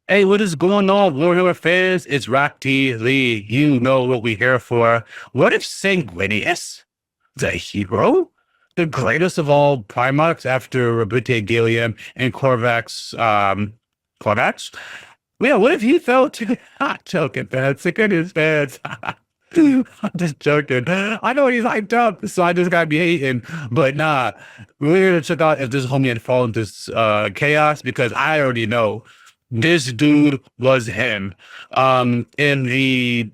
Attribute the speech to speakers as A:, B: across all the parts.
A: Hey, what is going on, Warhammer fans? It's Rock T. Lee. You know what we're here for. What if Sanguinius, the hero, the greatest of all Primarchs after Rabute Gilliam and Corvax? Yeah, what if he fell to the hot joking, fans? Sanguinius fans. I'm just joking. I know he's hyped up, so I just gotta be hating. But nah, we're gonna check out if this homie had fallen into chaos because I already know this dude was him. In the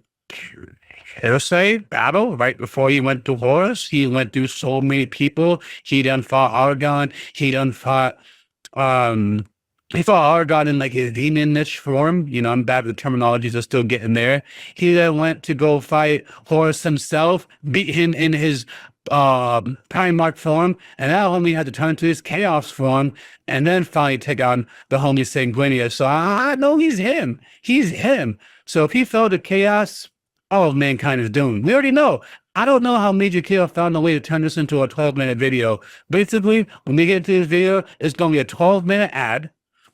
A: hearsay battle right before he went to Horus, he went through so many people. He done fought Argon. Um he fought Argon in like his demonish form. You know, I'm bad with the terminologies, are still getting there. He then went to go fight Horus himself, beat him in his Primarch form, and now homie had to turn to his Chaos form, and then finally take on the homie Sanguinius. So I know he's him. He's him. So if he fell to Chaos, all of mankind is doomed. We already know. I don't know how Major Kill found a way to turn this into a 12-minute video. Basically, when we get into this video, it's going to be a 12-minute ad,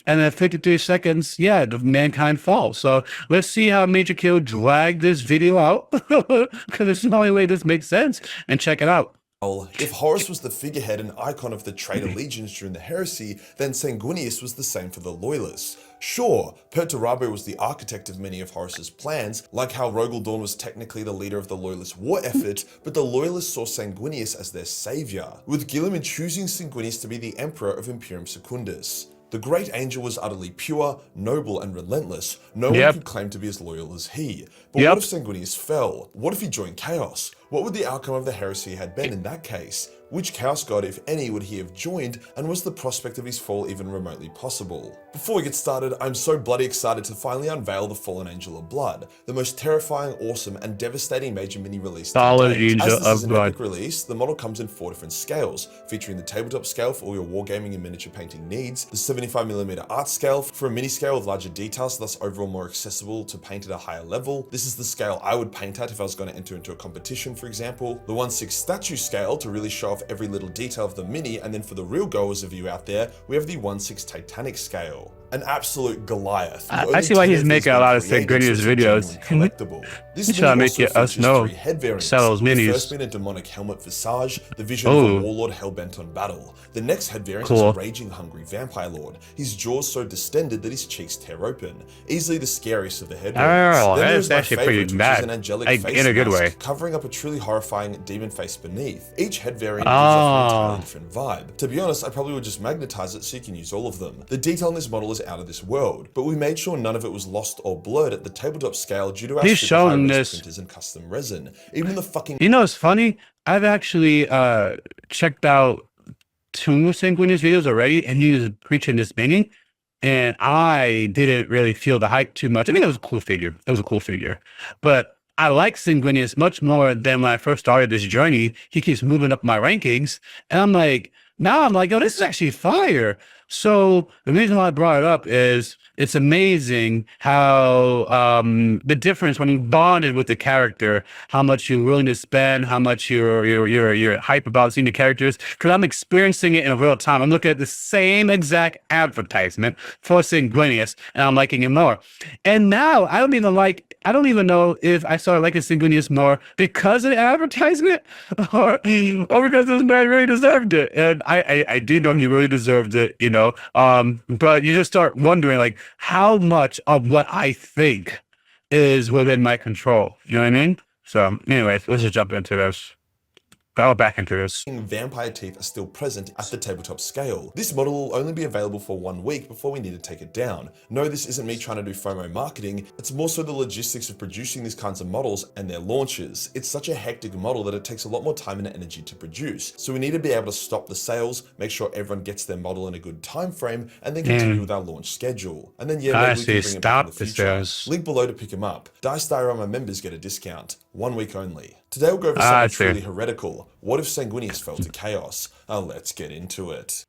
A: and then 53 seconds, yeah, the mankind falls. So let's see how Major Kill dragged this video out, because it's the only way this makes sense, and check it out.
B: If Horus was the figurehead and icon of the traitor legions during the heresy, then Sanguinius was the same for the loyalists. Sure, Perturabo was the architect of many of Horus's plans, like how Rogaldorn was technically the leader of the loyalist war effort, but the loyalists saw Sanguinius as their savior, with Guilliman choosing Sanguinius to be the emperor of Imperium Secundus. The great angel was utterly pure, noble, and relentless. No one could claim to be as loyal as he. But what if Sanguinius fell? What if he joined Chaos? What would the outcome of the heresy had been in that case? Which Chaos God, if any, would he have joined, and was the prospect of his fall even remotely possible? Before we get started, I'm so bloody excited to finally unveil the Fallen Angel of Blood, the most terrifying, awesome, and devastating major mini-release to date. As this is an epic release, the model comes in 4 different scales, featuring the tabletop scale for all your wargaming and miniature painting needs, the 75mm art scale for a mini scale with larger details, thus overall more accessible to paint at a higher level. This is the scale I would paint at if I was going to enter into a competition, for example. The 1/6 statue scale to really show off every little detail of the mini, and then for the real goers of you out there, we have the 1/6 Titanic scale. An absolute Goliath.
A: I see why he's making a lot of Sanguinius videos.
B: This
A: he's trying to make us know. Sell those minis.
B: First been a demonic helmet visage, the vision of a warlord hell-bent on battle. The next head variant is a raging hungry vampire lord. His jaws so distended that his cheeks tear open. Easily the scariest of the head variants. Then there's my favorite, which is an angelic face
A: in a good way,
B: covering up a truly horrifying demon face beneath. Each head variant gives off an entirely different vibe. To be honest, I probably would just magnetize it so you can use all of them. The detail in this model is out of this world, but we made sure none of it was lost or blurred at the tabletop scale due to our printers and custom resin. Even the fucking—
A: You know, it's funny. I've actually checked out 2 Sanguinius videos already, and he was preaching this mini, and I didn't really feel the hype too much. I mean, it was a cool figure. It was a cool figure, but I like Sanguinius much more than when I first started this journey. He keeps moving up my rankings, and I'm like, now I'm like, yo, this is actually fire. So the reason why I brought it up is it's amazing how the difference when you bonded with the character, how much you're willing to spend, how much you're hype about seeing the characters. Because I'm experiencing it in real time. I'm looking at the same exact advertisement for Sanguinius, and I'm liking it more. And now I don't even know if I started liking Sanguinius more because of the advertisement or because this man really deserved it. And I do know he really deserved it, you know. But you just start wondering, like, how much of what I think is within my control. You know what I mean? So anyways, let's just jump into this. Back into this.
B: Vampire teeth are still present at the tabletop scale. This model will only be available for 1 week before we need to take it down. No, this isn't me trying to do FOMO marketing, it's more so the logistics of producing these kinds of models and their launches. It's such a hectic model that it takes a lot more time and energy to produce. So we need to be able to stop the sales, make sure everyone gets their model in a good time frame, and then continue with our launch schedule. And then yeah, maybe we can bring it back in the future. Link below to pick them up. Dice Diorama members get a discount. 1 week only. Today we'll go over something truly heretical. What if Sanguinius fell to chaos? Let's get into it.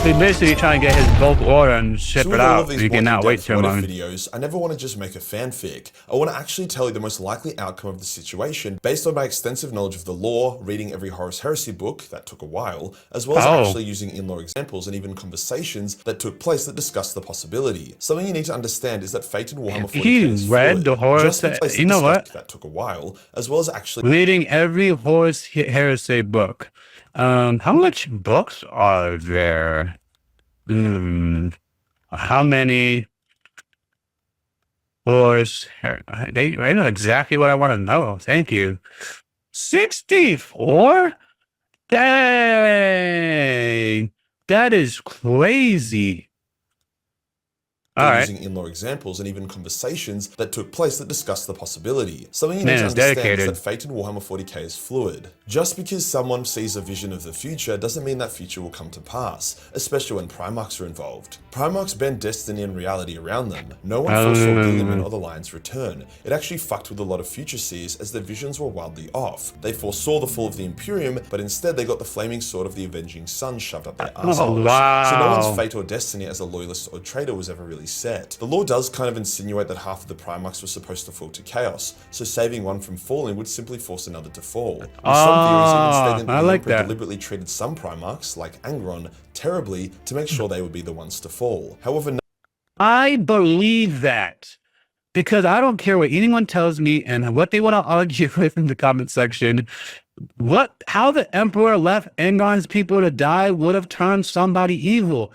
A: He's basically trying to get his bulk order and ship
B: So
A: it
B: with all of
A: out.
B: these
A: You
B: more
A: cannot wait
B: in-depth
A: too
B: what-if
A: long.
B: videos, I never want to just make a fanfic. I want to actually tell you the most likely outcome of the situation based on my extensive knowledge of the lore, reading every Horus Heresy book, that took a while, as well as actually using in-lore examples and even conversations that took place that discussed the possibility. Something you need to understand is that fate in Warhammer 40k is
A: read
B: fluid.
A: the Horus. You know what?
B: That took a while, as well as actually
A: Reading every Horus Heresy book. How much books are there? How many Horus? They know exactly what I want to know. Thank you. 64? Dang, that is crazy.
B: using in-lore examples and even conversations that took place that discussed the possibility. Something you need
A: Man,
B: to
A: it's
B: understand
A: dedicated.
B: is that fate in Warhammer 40k is fluid. Just because someone sees a vision of the future doesn't mean that future will come to pass, especially when Primarchs are involved. Primarchs bend destiny and reality around them. No one foresaw Guilliman or the Lion's return. It actually fucked with a lot of future seers as their visions were wildly off. They foresaw the fall of the Imperium, but instead they got the flaming sword of the Avenging Sun shoved up their arseholes. So no one's fate or destiny as a loyalist or traitor was ever really set. The lore does kind of insinuate that half of the Primarchs were supposed to fall to chaos, so saving one from falling would simply force another to fall. With some theories even stating that the Emperor deliberately treated some Primarchs, like Angron, terribly to make sure they would be the ones to fall. However,
A: I believe that because I don't care what anyone tells me and what they want to argue with in the comment section. How the Emperor left Angron's people to die would have turned somebody evil.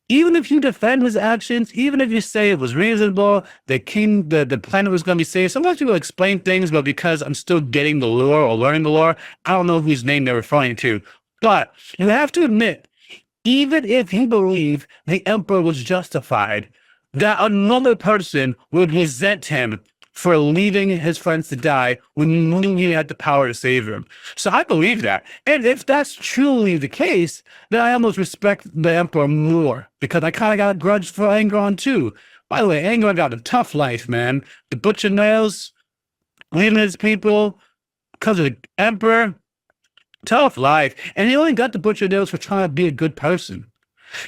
A: Even if you defend his actions, even if you say it was reasonable, the planet was going to be saved. Sometimes people explain things, but because I'm still getting the lore or learning the lore, I don't know whose name they're referring to. But you have to admit, even if he believed the Emperor was justified, that another person would resent him for leaving his friends to die when he had the power to save them. So I believe that. And if that's truly the case, then I almost respect the Emperor more because I kind of got a grudge for Angron too. By the way, Angron got a tough life, man. The butcher nails, leaving his people because of the Emperor, tough life. And he only got the butcher nails for trying to be a good person.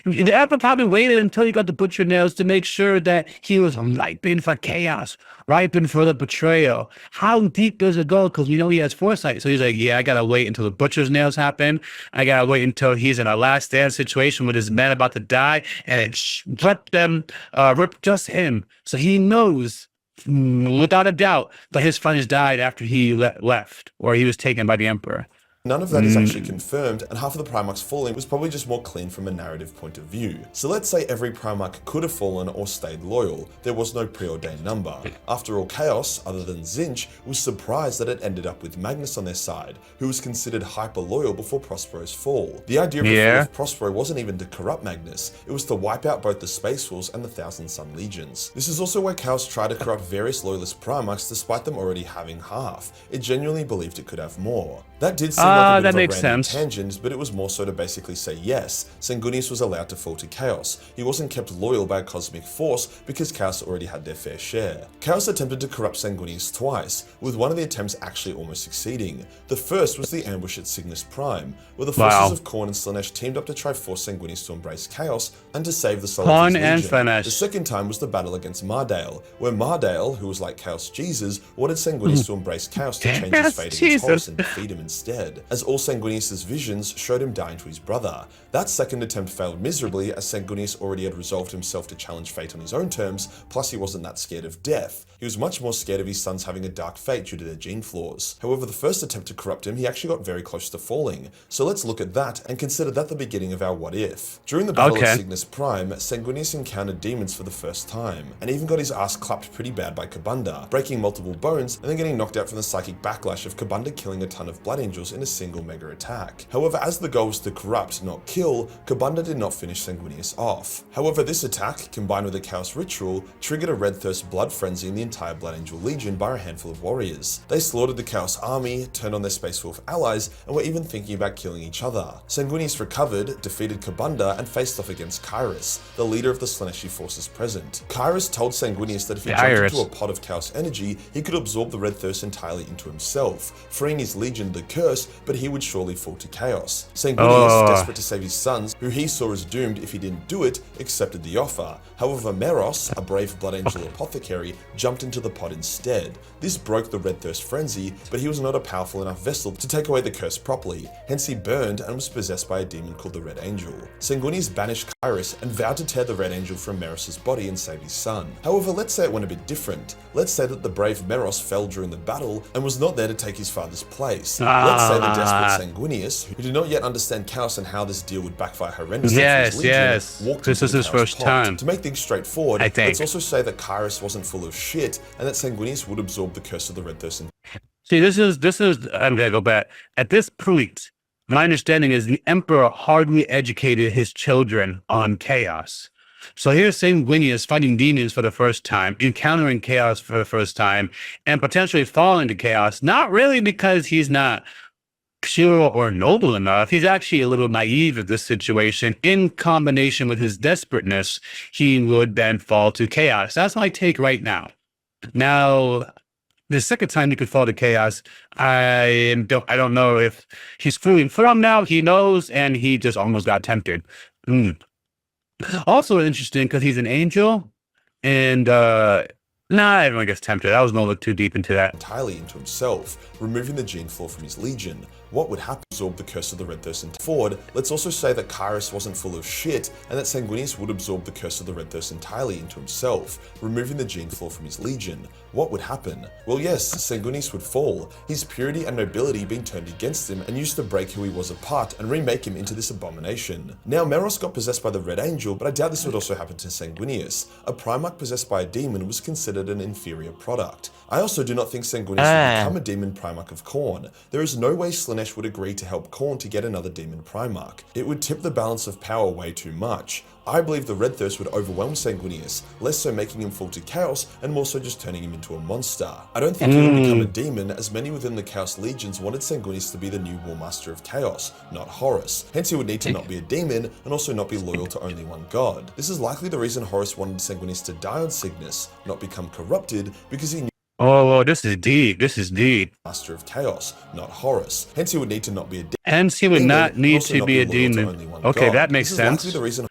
A: The Emperor probably waited until he got the butcher nails to make sure that he was ripened for chaos, ripened for the betrayal. How deep does it go? Because we know he has foresight. So he's like, yeah, I got to wait until the butcher's nails happen. I got to wait until he's in a last stand situation with his men about to die and let them rip just him. So he knows without a doubt that his friends died after he left or he was taken by the Emperor.
B: none of that is actually confirmed, and half of the Primarchs falling was probably just more clean from a narrative point of view. So let's say every Primarch could have fallen or stayed loyal. There was no preordained number. After all, Chaos, other than Tzeentch, was surprised that it ended up with Magnus on their side, who was considered hyper-loyal before Prospero's fall. The idea of the fall of Prospero wasn't even to corrupt Magnus, it was to wipe out both the Space Wolves and the Thousand Sun Legions. This is also why Chaos tried to corrupt various loyalist Primarchs despite them already having half. It genuinely believed it could have more. That did seem like a bit of a random tangent, but it was more so to basically say yes, Sanguinius was allowed to fall to Chaos. He wasn't kept loyal by a cosmic force because Chaos already had their fair share. Chaos attempted to corrupt Sanguinius twice, with one of the attempts actually almost succeeding. The first was the ambush at Cygnus Prime, where the forces of Khorne and Slaanesh teamed up to try force Sanguinius to embrace Chaos and to save the soul of his legion. The second time was the battle against Mardale, where Mardale, who was like Chaos Jesus, wanted Sanguinius to embrace Chaos to change his fate against Horus and defeat him instead, as all Sanguinius' visions showed him dying to his brother. That second attempt failed miserably, as Sanguinius already had resolved himself to challenge fate on his own terms, plus he wasn't that scared of death. He was much more scared of his sons having a dark fate due to their gene flaws. However, the first attempt to corrupt him, he actually got very close to falling. So let's look at that and consider that the beginning of our what if. During the battle at Cygnus Prime, Sanguinius encountered demons for the first time, and even got his ass clapped pretty bad by Kabunda, breaking multiple bones and then getting knocked out from the psychic backlash of Kabunda killing a ton of Blood Angels in a single mega attack. However, as the goal was to corrupt, not kill, Kabunda did not finish Sanguinius off. However, this attack, combined with a Chaos ritual, triggered a Red Thirst blood frenzy in the entire Blood Angel Legion by a handful of warriors. They slaughtered the Chaos army, turned on their Space Wolf allies, and were even thinking about killing each other. Sanguinius recovered, defeated Kabunda, and faced off against Kairos, the leader of the Slaaneshi forces present. Kairos told Sanguinius that if he jumped into a pot of Chaos energy, he could absorb the Red Thirst entirely into himself, freeing his legion, the Curse, but he would surely fall to chaos. Sanguinius, desperate to save his sons, who he saw as doomed if he didn't do it, accepted the offer. However, Meros, a brave Blood Angel apothecary, jumped into the pot instead. This broke the Red Thirst frenzy, but he was not a powerful enough vessel to take away the curse properly, hence he burned and was possessed by a demon called the Red Angel. Sanguinius banished Kyrus and vowed to tear the Red Angel from Meros' body and save his son. However, let's say it went a bit different. Let's say that the brave Meros fell during the battle and was not there to take his father's place. Let's say the desperate Sanguinius, who did not yet understand chaos and how this deal would backfire horrendously for his legion, walked into the chaos pot. To make things straightforward, let's also say that Kyrus wasn't full of shit and that Sanguinius would absorb the curse of the Red Thirst.
A: See, this is, I'm gonna go back. At this point, my understanding is the Emperor hardly educated his children on chaos. So here's Sanguinius fighting demons for the first time, encountering chaos for the first time, and potentially falling to chaos, not really because he's not pure or noble enough. He's actually a little naive of this situation. In combination with his desperateness, he would then fall to chaos. That's my take right now. Now, the second time he could fall to chaos, I don't know if he's fully from now. He knows, and he just almost got tempted. Also interesting because he's an angel, and everyone gets tempted. I was gonna look too deep into that.
B: Entirely into himself, removing the gene flaw from his legion. What would happen? Absorb the curse of the Red Thirst forward. Let's also say that Kyrus wasn't full of shit, and that Sanguinius would absorb the curse of the Red Thirst entirely into himself, removing the gene flaw from his legion. What would happen? Well, yes, Sanguinius would fall, his purity and nobility being turned against him and used to break who he was apart and remake him into this abomination. Now, Meros got possessed by the Red Angel, but I doubt this would also happen to Sanguinius. A Primarch possessed by a demon was considered an inferior product. I also do not think Sanguinius would become a demon Primarch of Khorne. There is no way Slaanesh would agree to help Khorne to get another demon Primarch. It would tip the balance of power way too much. I believe the Red Thirst would overwhelm Sanguinius, less so making him fall to chaos and more so just turning him into a monster. I don't think he would become a demon, as many within the Chaos Legions wanted Sanguinius to be the new War Master of Chaos, not Horus. Hence he would need to not be a demon and also not be loyal to only one god. This is likely the reason Horus wanted Sanguinius to die on Cygnus, not become corrupted, because he knew
A: this is deep. This is deep.
B: Master of Chaos, not Horus. Hence he would need to not be a demon.
A: Hence he would not need to be a demon. Okay, that makes sense.
B: The reason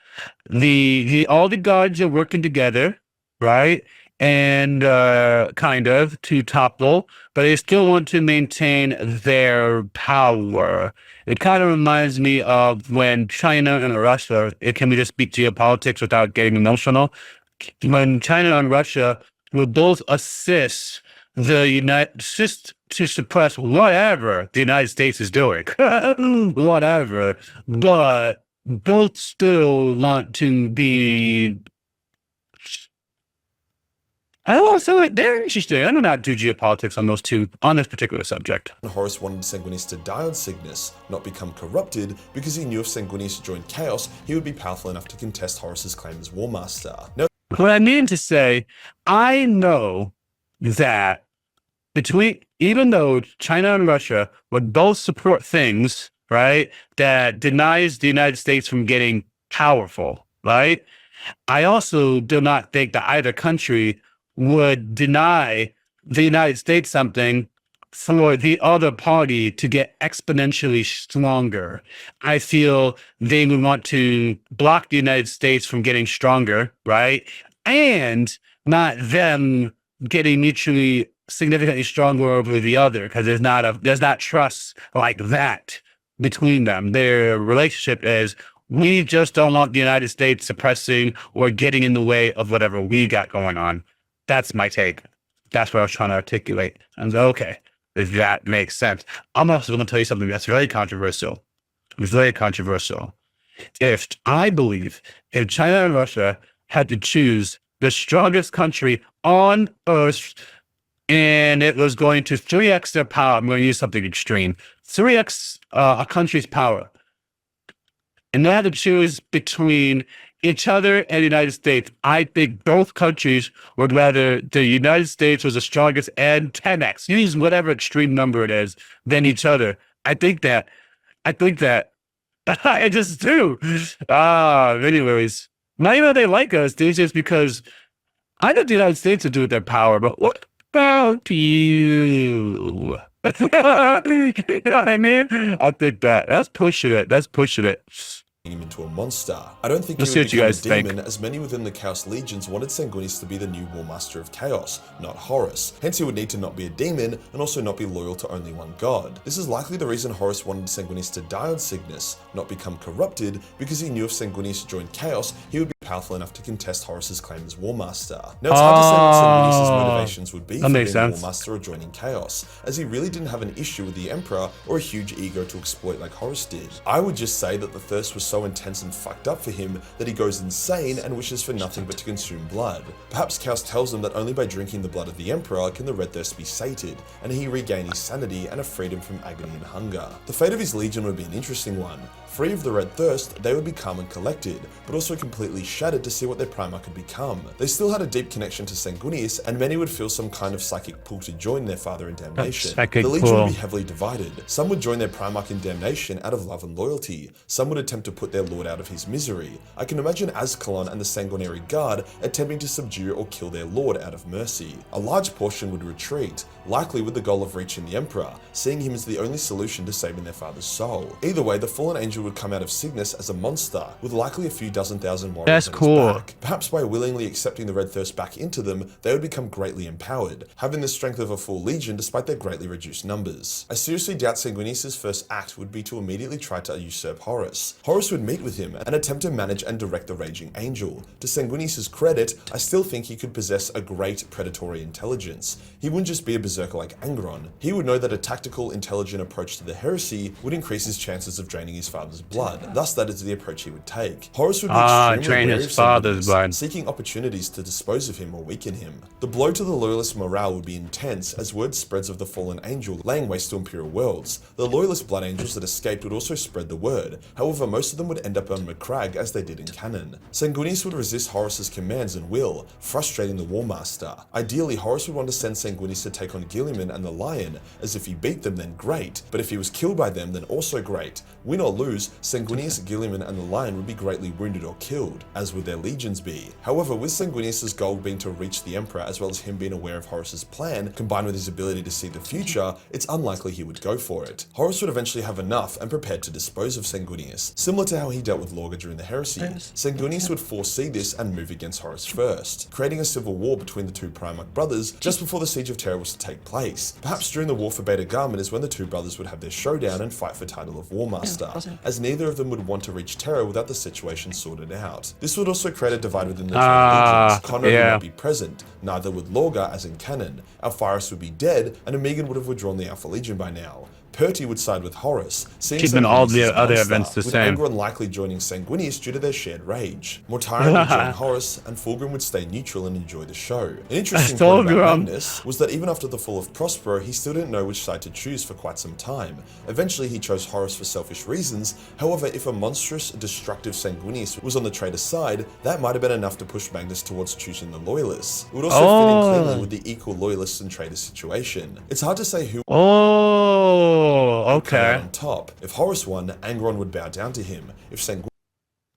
A: all the gods are working together, right? And kind of to topple, but they still want to maintain their power. It kind of reminds me of when China and Russia, can we just speak geopolitics without getting emotional? When China and Russia will both assist to suppress whatever the United States is doing, whatever, but both still want to be. I also, they're interesting. I do not do geopolitics on this particular subject.
B: Horus wanted Sanguinius to die on Cygnus, not become corrupted, because he knew if Sanguinius joined Chaos, he would be powerful enough to contest Horus's claim as War Master. Now,
A: what I mean to say, I know that even though China and Russia would both support things, right, that denies the United States from getting powerful, right, I also do not think that either country would deny the United States something for the other party to get exponentially stronger. I feel they would want to block the United States from getting stronger, right? And not them getting mutually significantly stronger over the other, because there's not trust like that between them. Their relationship is, we just don't want the United States suppressing or getting in the way of whatever we got going on. That's my take. That's what I was trying to articulate. And okay, that makes sense. I'm also going to tell you something that's very controversial. It's very controversial. I believe if China and Russia had to choose the strongest country on Earth, and it was going to 3x their power, I'm going to use something extreme, 3x a country's power, and they had to choose between each other and the United States, I think both countries would rather the United States was the strongest and 10x, use whatever extreme number it is, than each other. I think that. I just do. Anyways, not even that they like us, it's just because I know the United States would do with their power, but what about you? You know what I mean? I think that. That's pushing it. That's pushing it.
B: Him into a monster. I don't think
A: Let's
B: he
A: see
B: would
A: what you
B: become a
A: guys think.
B: demon, as many within the Chaos Legions wanted Sanguinius to be the new War Master of Chaos, not Horus. Hence he would need to not be a demon, and also not be loyal to only one god. This is likely the reason Horus wanted Sanguinius to die on Cygnus, not become corrupted, because he knew if Sanguinius joined Chaos, he would be powerful enough to contest Horus's claim as War Master. Now it's hard to say what Sanguinius' motivations would be for being a War Master or joining Chaos, as he really didn't have an issue with the Emperor or a huge ego to exploit like Horus did. I would just say that the thirst was so intense and fucked up for him that he goes insane and wishes for nothing but to consume blood. Perhaps Chaos tells him that only by drinking the blood of the Emperor can the red thirst be sated, and he regain his sanity and a freedom from agony and hunger. The fate of his legion would be an interesting one. Free of the red thirst, they would be calm and collected, but also completely shattered to see what their Primarch could become. They still had a deep connection to Sanguinius, and many would feel some kind of psychic pull to join their father in damnation. The legion would be heavily divided. Some would join their Primarch in damnation out of love and loyalty. Some would attempt to put their lord out of his misery. I can imagine Azkaellon and the Sanguinary Guard attempting to subdue or kill their lord out of mercy. A large portion would retreat, likely with the goal of reaching the Emperor, seeing him as the only solution to saving their father's soul. Either way, the fallen angel would come out of Cygnus as a monster, with likely a few dozen thousand warriors on his back. Perhaps by willingly accepting the red thirst back into them, they would become greatly empowered, having the strength of a full legion despite their greatly reduced numbers. I seriously doubt Sanguinius' first act would be to immediately try to usurp Horus. Horus would meet with him and attempt to manage and direct the raging angel. To Sanguinius' credit, I still think he could possess a great predatory intelligence. He wouldn't just be a berserker like Angron. He would know that a tactical, intelligent approach to the heresy would increase his chances of draining his father's blood. Thus, that is the approach he would take. Horus would be extremely wary of Sanguinius, seeking opportunities to dispose of him or weaken him. The blow to the loyalist morale would be intense, as word spreads of the fallen angel laying waste to Imperial worlds. The loyalist blood angels that escaped would also spread the word. However, most of them would end up on Macragge as they did in canon. Sanguinius would resist Horus's commands and will, frustrating the War Master. Ideally, Horus would want to send Sanguinius to take on Guilliman and the Lion, as if he beat them then great, but if he was killed by them then also great. Win or lose, Sanguinius, Guilliman and the Lion would be greatly wounded or killed, as would their legions be. However, with Sanguinius' goal being to reach the Emperor as well as him being aware of Horus's plan, combined with his ability to see the future, it's unlikely he would go for it. Horus would eventually have enough and prepared to dispose of Sanguinius. Similar to how he dealt with Lorga during the heresy, Sanguinius would foresee this and move against Horus first, creating a civil war between the two Primarch brothers just before the Siege of Terra was to take place. Perhaps during the War for Beta Garment is when the two brothers would have their showdown and fight for title of War Master, as neither of them would want to reach Terra without the situation sorted out. This would also create a divide within the legions. Conrad would not be present, neither would Lorga as in canon. Alphyrus would be dead, and Amigan would have withdrawn the Alpha Legion by now. Perty would side with Horus, keeping all the other events the same, with Angron likely joining Sanguinius due to their shared rage. Mortarion would join Horus, and Fulgrim would stay neutral and enjoy the show. An interesting point about Magnus was that even after the fall of Prospero, he still didn't know which side to choose for quite some time. Eventually, he chose Horus for selfish reasons. However, if a monstrous, destructive Sanguinius was on the traitor side, that might have been enough to push Magnus towards choosing the loyalists. It would also fit in cleanly with the equal loyalists and traitor situation. It's hard to say who
A: okay.
B: On top. If Horus won, Angron would bow down to him.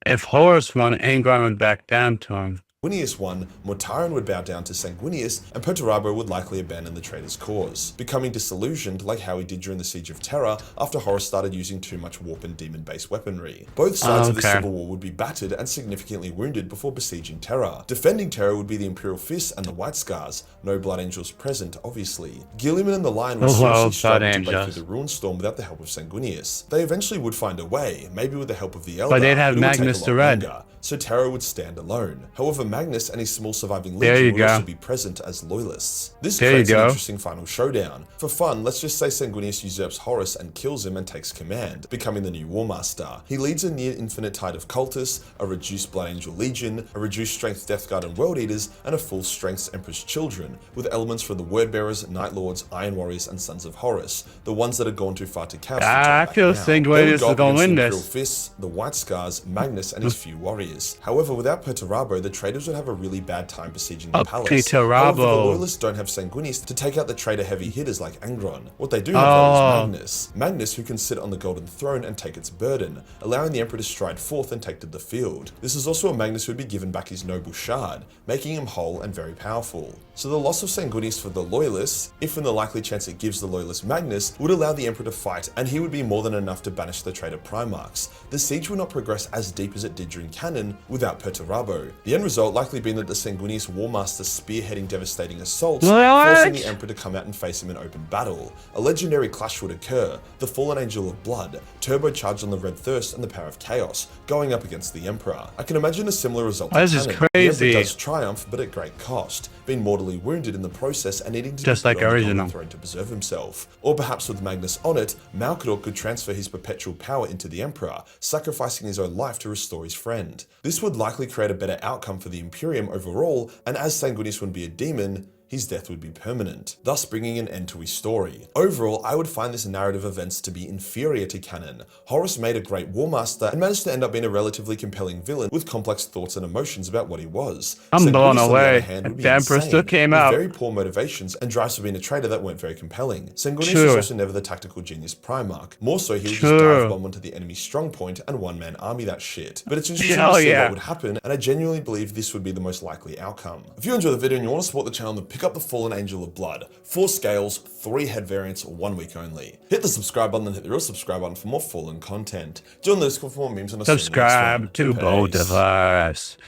A: If Horus won, Angron would back down to him.
B: Sanguinius won, Mortarion would bow down to Sanguinius, and Perturabo would likely abandon the traitor's cause, becoming disillusioned like how he did during the Siege of Terra after Horus started using too much warp and demon-based weaponry. Both sides of the civil war would be battered and significantly wounded before besieging Terra. Defending Terra would be the Imperial Fists and the White Scars, no Blood Angels present, obviously. Guilliman and the Lion would seriously struggle to break through the Ruin Storm without the help of Sanguinius. They eventually would find a way, maybe with the help of the Elder,
A: but they'd have Magnus the Red.
B: So Terra would stand alone. However, Magnus and his small surviving legion would also be present as loyalists. This creates an interesting final showdown. For fun, let's just say Sanguinius usurps Horus and kills him and takes command, becoming the new War Master. He leads a near infinite tide of cultists, a reduced Blood Angel Legion, a reduced strength Death Guard and World Eaters, and a full strength Emperor's Children, with elements from the Word Bearers, Night Lords, Iron Warriors, and Sons of Horus, the ones that had gone too far to Chaos.
A: I feel Sanguinius is gonna win this.
B: Fists, the White Scars, Magnus, and his few warriors. Sanguinius. However, without Perturabo, the traitors would have a really bad time besieging the palace.
A: Perturabo.
B: However, the Loyalists don't have Sanguinius to take out the traitor heavy hitters like Angron. What they do have though is Magnus. Magnus, who can sit on the Golden Throne and take its burden, allowing the Emperor to stride forth and take to the field. This is also a Magnus who would be given back his noble shard, making him whole and very powerful. So the loss of Sanguinius for the Loyalists, if in the likely chance it gives the Loyalist Magnus, would allow the Emperor to fight, and he would be more than enough to banish the traitor Primarchs. The siege will not progress as deep as it did during canon without Perturabo. The end result likely being that the Sanguinius Warmaster spearheading devastating assaults, forcing the Emperor to come out and face him in open battle. A legendary clash would occur, the Fallen Angel of Blood, turbocharged on the Red Thirst and the power of Chaos, going up against the Emperor. I can imagine a similar result to
A: this is
B: canon.
A: crazy.
B: The Emperor does triumph, but at great cost, being mortally wounded in the process and needing to
A: just like original
B: throne to preserve himself. Or perhaps with Magnus on it, Malkador could transfer his perpetual power into the Emperor, sacrificing his own life to restore his friend. This would likely create a better outcome for the Imperium overall, and as Sanguinius would be a demon, his death would be permanent, thus bringing an end to his story. Overall, I would find this narrative events to be inferior to canon. Horus made a great Warmaster and managed to end up being a relatively compelling villain with complex thoughts and emotions about what he was.
A: I'm blown away.
B: The
A: Emperor still came out.
B: Very poor motivations and drives for being a traitor that weren't very compelling. Sanguinius was also never the tactical genius Primarch. More so, he would just dive bomb onto the enemy's strong point and one-man army that shit. But it's interesting to see what would happen, and I genuinely believe this would be the most likely outcome. If you enjoy the video and you want to support the channel, then pick up the Fallen Angel of Blood. 4 scales, 3 head variants, 1 week only. Hit the subscribe button and hit the real subscribe button for more Fallen content. Join the Discord for more memes and
A: subscribe to both of us.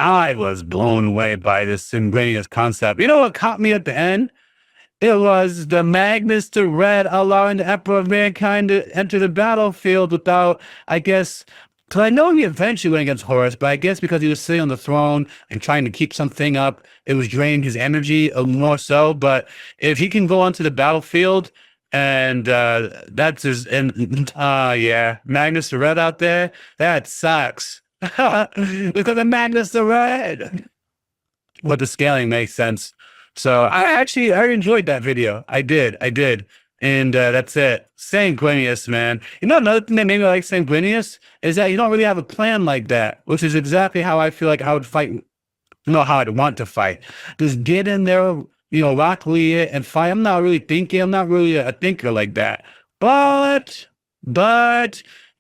A: I was blown away by this Sanguinius concept. You know what caught me at the end? It was the Magnus to Red allowing the Emperor of Mankind to enter the battlefield without, I guess, because I know he eventually went against Horus, but I guess because he was sitting on the throne and trying to keep something up, it was draining his energy more so. But if he can go onto the battlefield and that's his, yeah, Magnus the Red out there, that sucks. Because of Magnus the Red. But the scaling makes sense. So I enjoyed that video. I did. And that's it. Sanguinius, man. You know, another thing that made me like Sanguinius is that you don't really have a plan like that, which is exactly how I feel like I would fight, how I'd want to fight. Just get in there, rockly it and fight. I'm not really thinking. I'm not really a thinker like that. But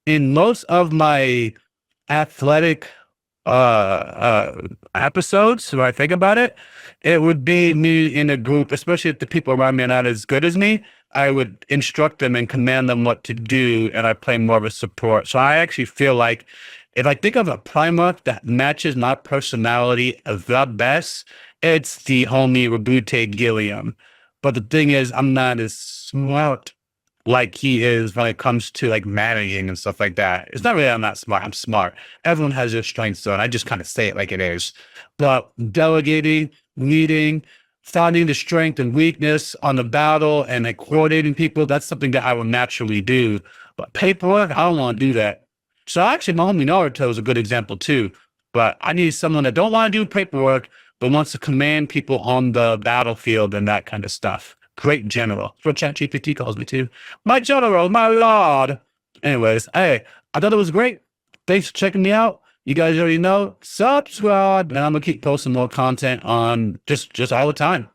A: in most of my athletic episodes where I think about it, it would be me in a group, especially if the people around me are not as good as me. I would instruct them and command them what to do, and I play more of a support. So I actually feel like if I think of a Primarch that matches my personality the best, it's the homie Rabute Gilliam. But the thing is, I'm not as smart like he is when it comes to like managing and stuff like that. It's not really I'm not smart. I'm smart. Everyone has their strengths, though, and I just kind of say it like it is. But delegating, leading, finding the strength and weakness on the battle and like coordinating people, that's something that I will naturally do. But paperwork, I don't want to do that. So actually, my homie Naruto is a good example too. But I need someone that don't want to do paperwork, but wants to command people on the battlefield and that kind of stuff. Great general. That's what ChatGPT calls me too. My general, my lord. Anyways, hey, I thought it was great. Thanks for checking me out. You guys already know, subscribe, and I'm gonna keep posting more content on just all the time.